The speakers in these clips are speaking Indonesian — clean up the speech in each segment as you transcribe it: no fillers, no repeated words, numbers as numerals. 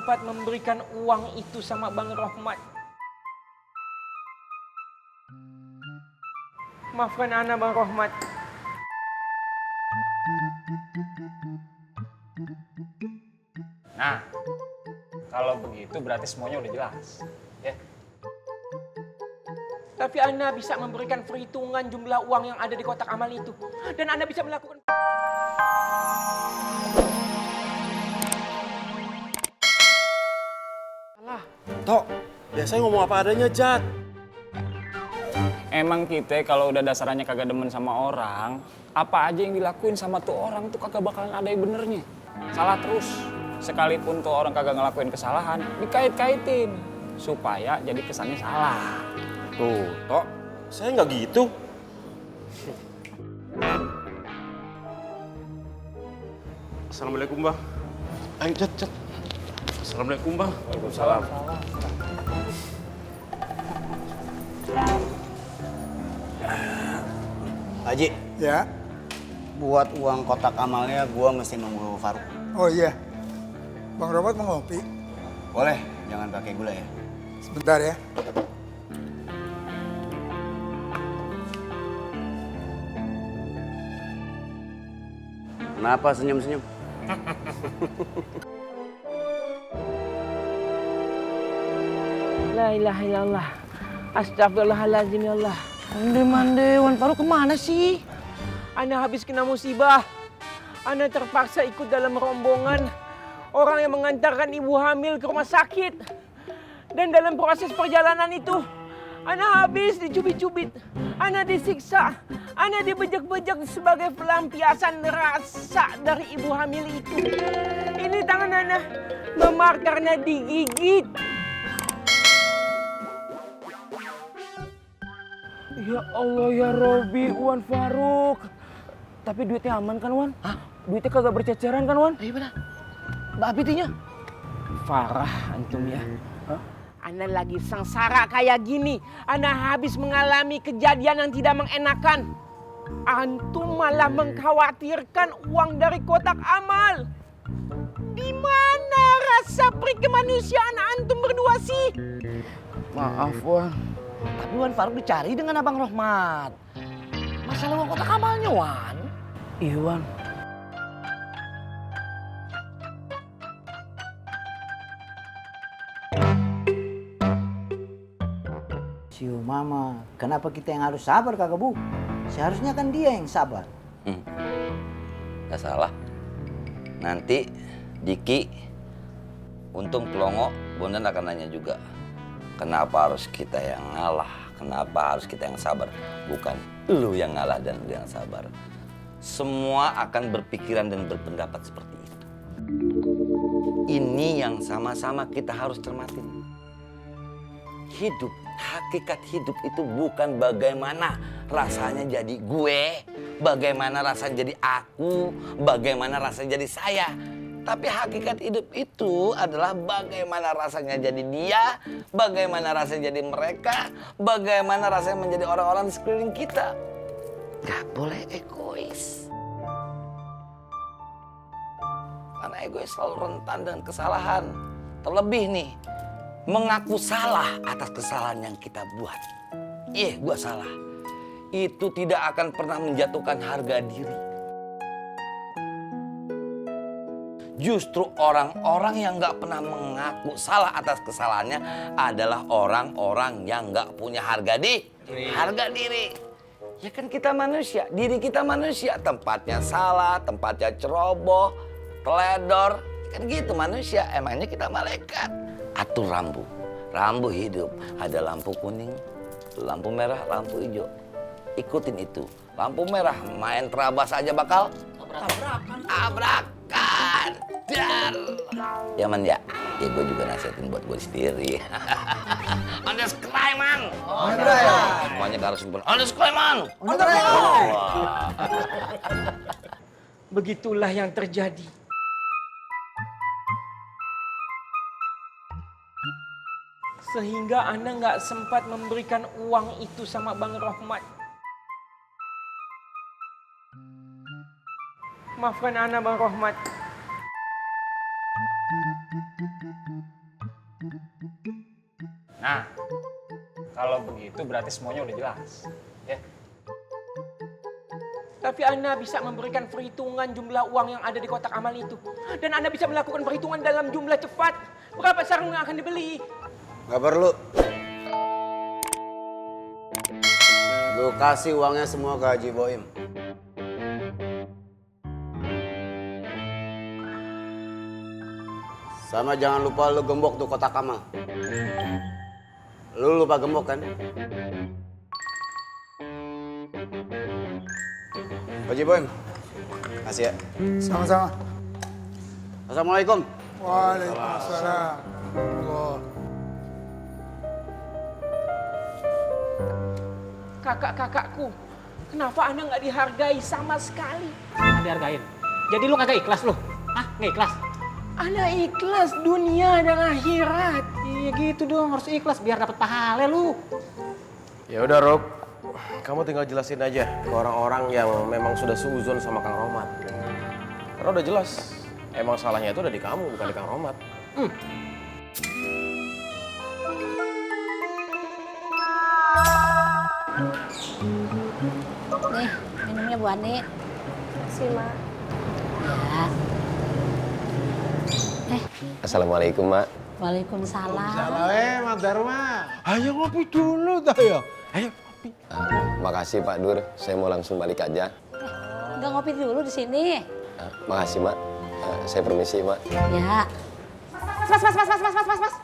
sempat memberikan uang itu sama Bang Rohmat. Maafkan Ana Bang Rohmat. Nah, kalau begitu berarti semuanya udah jelas. Ya. Tapi Ana bisa memberikan perhitungan jumlah uang yang ada di kotak amal itu. Dan Ana bisa melakukan... Tok, biasanya ngomong apa adanya, Jat. Emang kita kalau udah dasarnya kagak demen sama orang, apa aja yang dilakuin sama tuh orang tuh kagak bakalan ada yang benernya. Salah terus. Sekalipun tuh orang kagak ngelakuin kesalahan, dikait-kaitin. Supaya jadi kesannya salah. Tuh, Tok, saya nggak gitu. Assalamualaikum, Bang. Ayo, Jat. Assalamualaikum, Bang. Waalaikumsalam. Haji, Ya, buat uang kotak amalnya gua mesti nunggu Faruk. oh iya. Bang Robert mau ngopi? Boleh, jangan pakai gula ya. Sebentar ya. Kenapa senyum-senyum? La ilaha illallah. Astagfirullahaladzim ya Allah. Mande, Wan Faruk kemana sih? Ana habis kena musibah. Ana terpaksa ikut dalam rombongan orang yang mengantarkan ibu hamil ke rumah sakit. Dan dalam proses perjalanan itu, Ana habis dicubit-cubit. Ana disiksa. Ana dibejek-bejek sebagai pelampiasan rasa dari ibu hamil itu. Ini tangan Ana memar karena digigit. Ya Allah ya Robi, Wan Faruk. Tapi duitnya aman kan, Wan? Hah? Duitnya kagak berceceran kan, Wan? Iya benar. Mbak Abitinya? Farah antum ya. Ana lagi sengsara kayak gini. Ana habis mengalami kejadian yang tidak mengenakan. Antum malah mengkhawatirkan uang dari kotak amal. Di mana rasa perikemanusiaan antum berdua sih? Maaf, Wan. Tapi Wan Faruk dicari dengan Abang Rohmat. Masalah uang kotak amalnya, Wan. Iya, Wan. Siu mama, kenapa kita yang harus sabar kagak bu? Seharusnya kan dia yang sabar. Gak salah. Nanti Diki, untung Pelongo, Bondan akan nanya juga. Kenapa harus kita yang ngalah? Kenapa harus kita yang sabar? Bukan lu yang ngalah dan lu yang sabar. Semua akan berpikiran dan berpendapat seperti itu. Ini yang sama-sama kita harus cermatin. Hidup, hakikat hidup itu bukan bagaimana rasanya jadi gue, bagaimana rasanya jadi aku, bagaimana rasanya jadi saya. Tapi hakikat hidup itu adalah bagaimana rasanya jadi dia, bagaimana rasanya jadi mereka, bagaimana rasanya menjadi orang-orang di sekeliling kita. Gak boleh egois. Karena egois selalu rentan dengan kesalahan. Terlebih nih, mengaku salah atas kesalahan yang kita buat. Iya, gua salah. Itu tidak akan pernah menjatuhkan harga diri. Justru orang-orang yang nggak pernah mengaku salah atas kesalahannya adalah orang-orang yang nggak punya harga diri. Ya kan kita manusia, diri kita manusia, tempatnya salah, tempatnya ceroboh, teledor, kan gitu manusia. Emangnya kita malaikat. Atur rambu hidup. Ada lampu kuning, lampu merah, lampu hijau. Ikutin itu. Lampu merah main terabas aja bakal tabrakan. Dar. Ya man ya, gue juga nasihatin buat gue sendiri. On the sky man. On the sky. Semuanya harus sempurna. On the sky man. On the sky. Begitulah yang terjadi. Sehingga Ana nggak sempat memberikan uang itu sama Bang Rohmat. Maafkan Ana Bang Rohmat. Nah, kalau begitu berarti semuanya udah jelas. Ya. Tapi Anda bisa memberikan perhitungan jumlah uang yang ada di kotak amal itu. Dan Anda bisa melakukan perhitungan dalam jumlah cepat. Berapa sarung yang akan dibeli? Gak perlu. Lu kasih uangnya semua ke Haji Boim. Sama jangan lupa lu gembok tuh kotak amal. Lu lupa gembok kan? Haji Boim, kasih ya. Sama-sama. Assalamualaikum. Waalaikumsalam. Wah. Kakak-kakakku, kenapa Anda nggak dihargai sama sekali? Nggak dihargain. Jadi lu kagak ikhlas lu? Hah? Nggak ikhlas? Anda ikhlas dunia dan akhirat. Iya gitu dong, harus ikhlas biar dapat pahala lu. Ya udah Rob, kamu tinggal jelasin aja ke orang-orang yang memang sudah seuzon sama Kang Romat. Karena udah jelas, emang salahnya itu udah di kamu, bukan di Kang Romat. Nih, minumnya Bu Ani. Makasih, Mak. Ya. Assalamualaikum, Mak. Waalaikumsalam. Mak Dharma. Ayo ngopi dulu dah ya. Ayo ngopi. Makasih Pak Dur, saya mau langsung balik aja. Enggak ngopi dulu di sini. Makasih, Mak. Saya permisi, Mak. Ya. Mas.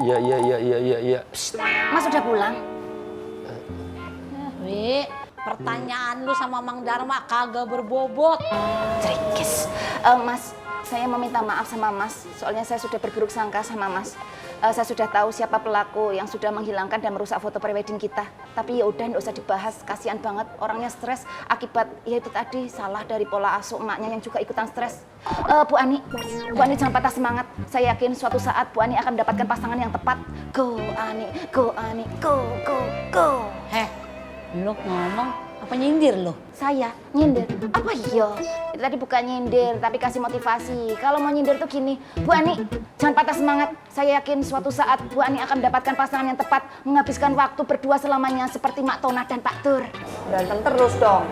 Iya. Mas udah pulang? Wi, pertanyaan lu sama Mang Dharma kagak berbobot. Trikis. Mas, saya meminta maaf sama Mas. Soalnya saya sudah berburuk sangka sama Mas. Saya sudah tahu siapa pelaku yang sudah menghilangkan dan merusak foto prewedding kita. Tapi ya udah, nggak usah dibahas. Kasihan banget orangnya stres akibat ya itu tadi salah dari pola asuh emaknya yang juga ikutan stres. Bu Ani jangan patah semangat. Saya yakin suatu saat Bu Ani akan mendapatkan pasangan yang tepat. Go Ani, go. Heh, lu ngomong apa nyindir lu? Saya nyindir? Apa iya? Itu tadi bukan nyindir, tapi kasih motivasi. Kalau mau nyindir tuh gini, Bu Ani, jangan patah semangat. Saya yakin suatu saat Bu Ani akan mendapatkan pasangan yang tepat, menghabiskan waktu berdua selamanya seperti Mak Tona dan Pak Tur. Berantem terus dong.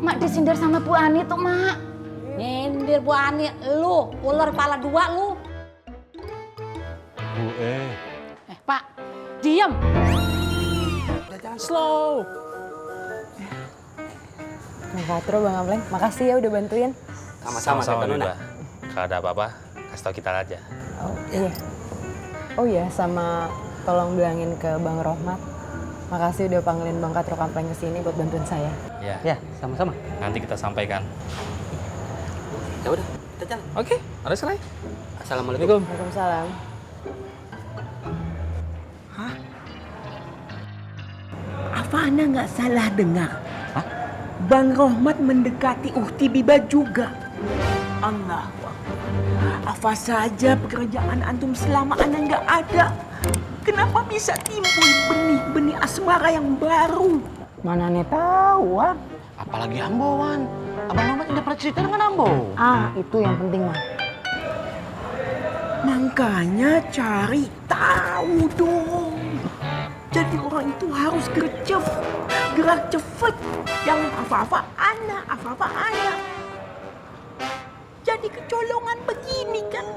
Mak disindir sama Bu Ani tuh, Mak. Nyindir Bu Ani, lu ular kepala dua lu. Pak, diam. Jangan slow. Bang Katro, Bang Amleng, makasih ya udah bantuin. Sama-sama, Bunda. Kalau ada apa-apa, kasih tau kita aja. Oh iya. Oh iya, sama tolong bilangin ke Bang Rohmat. Makasih udah panggilin Bang Katro Kampleng ke sini buat bantuin saya. Ya. Ya, sama-sama. Nanti kita sampaikan. Ya udah, kita jalan. Oke, ada selesai. Assalamualaikum. Waalaikumsalam. Apa Anda nggak salah dengar? Bang Rohmat mendekati Uhti Biba juga. Allah. Apa saja pekerjaan antum selama Anda nggak ada? Kenapa bisa timbul benih-benih asmara yang baru? Mana nih tahu, Wan. Apalagi Ambo, Wan. Abang Rohmat udah pernah cerita dengan Ambo. Itu yang penting, Wan. Makanya cari tahu dong. Jadi orang itu harus gerak cepet. Jangan apa-apa Anda. Jadi kecolongan begini kan.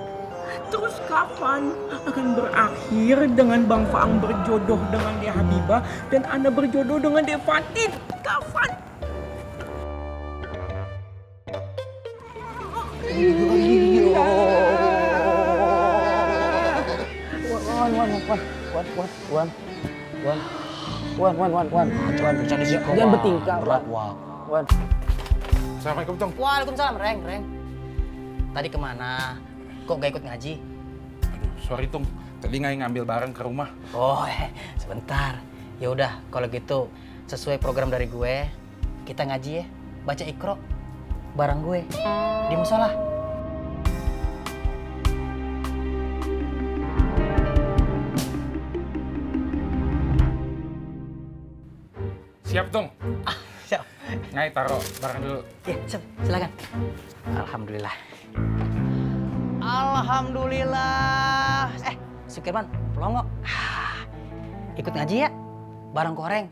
Terus kapan akan berakhir dengan Bang Faang berjodoh dengan Dea Habibah dan Anda berjodoh dengan Dea Fatin? Kapan? Wan. Bisa di sini. Jangan bertingkah, Berat, Wan. Assalamualaikum, Tong. Waalaikumsalam, Reng. Tadi kemana? Kok gak ikut ngaji? Aduh, sorry, Tong. Tadi nggak ngambil barang ke rumah. Oh, sebentar. Ya udah, kalau gitu sesuai program dari gue, kita ngaji ya. Baca Iqra bareng gue di musola. Siap, Tong. Siap. Ngai taruh barang dulu. Ya, silakan. Alhamdulillah. Alhamdulillah. Sukirman, pelongo. Ikut ngaji ya? Bareng koreng.